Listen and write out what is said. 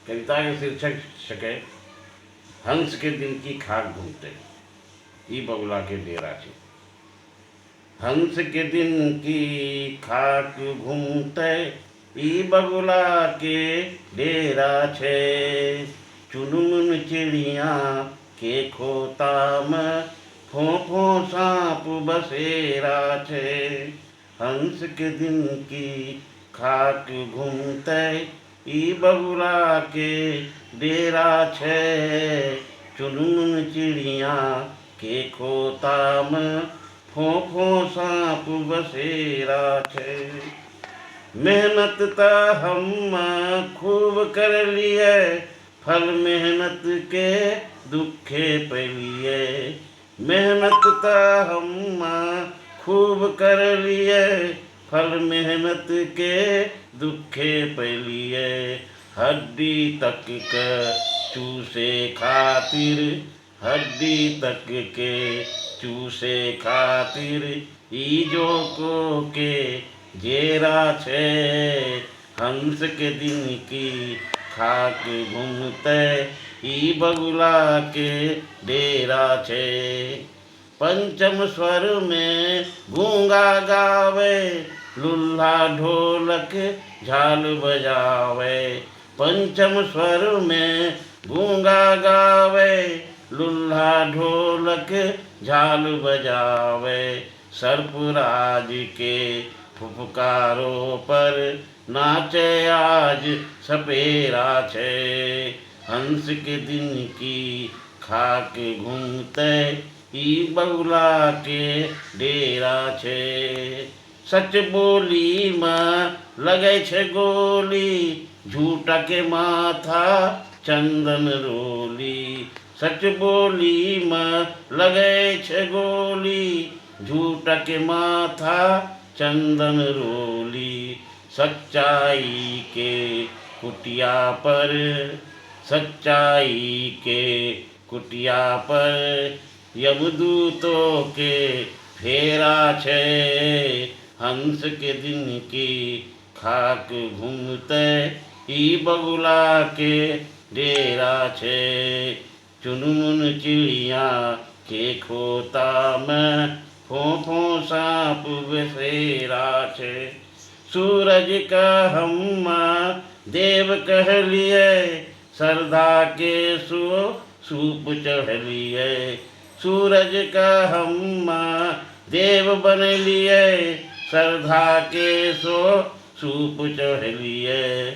कविता के शीर्षक है हंस के दिन की खाक घूमते ई बगुला के डेरा छे। हंस के दिन की खाक घूमते ई बगुला के डेरा छे। चुनमुन चिड़िया के खोता में फोफो सांप बसेरा छे। हंस के दिन की खाक घूमते ई बगुला के डेरा छे। चुनमुन चिड़िया के खोता में फोफो सांप बसेरा छे। मेहनत त हम खूब कर लिए, फल मेहनत के दुखे पैलिए। मेहनत त हम खूब कर लिए, फल मेहनत के दुखे पैलिए। हड्डी तक के चूसे खातिर, हड्डी तक के चूसे खातिर ई जोको के जेरा छे। हंस के दिन की खाक घूमते ई बगुला के डेरा छे। पंचम स्वर में गूंगा गावे, लुल्हा ढोलक झाल बजावे। पंचम स्वर में गूंगा गावे, लुल्हा ढोलक झाल बजावे। सर्पराज के फुफकारों पर नाचे आज सपेरा छे। हंस के दिन की खाक घूमते ई बगुला के डेरा छे। सच बोली में लगे छे गोली, झूठा के माथा चंदन रोली। सच बोली में लगे छे गोली, झूठा के माथा चंदन रोली। सच्चाई के कुटिया पर, सच्चाई के कुटिया पर यमदूतों के फेरा छे। हंस के दिन की खाक घूमते ई बगुला के डेरा छे। चुनमुन चिड़िया के खोता में फोफो सांप बसेरा छे। सूरज का हम देव कह लिए, श्रद्धा के सूप चढ़ लिए। सूरज का हम देव बन लिए, श्रद्धा के सूप चढ़ लिए।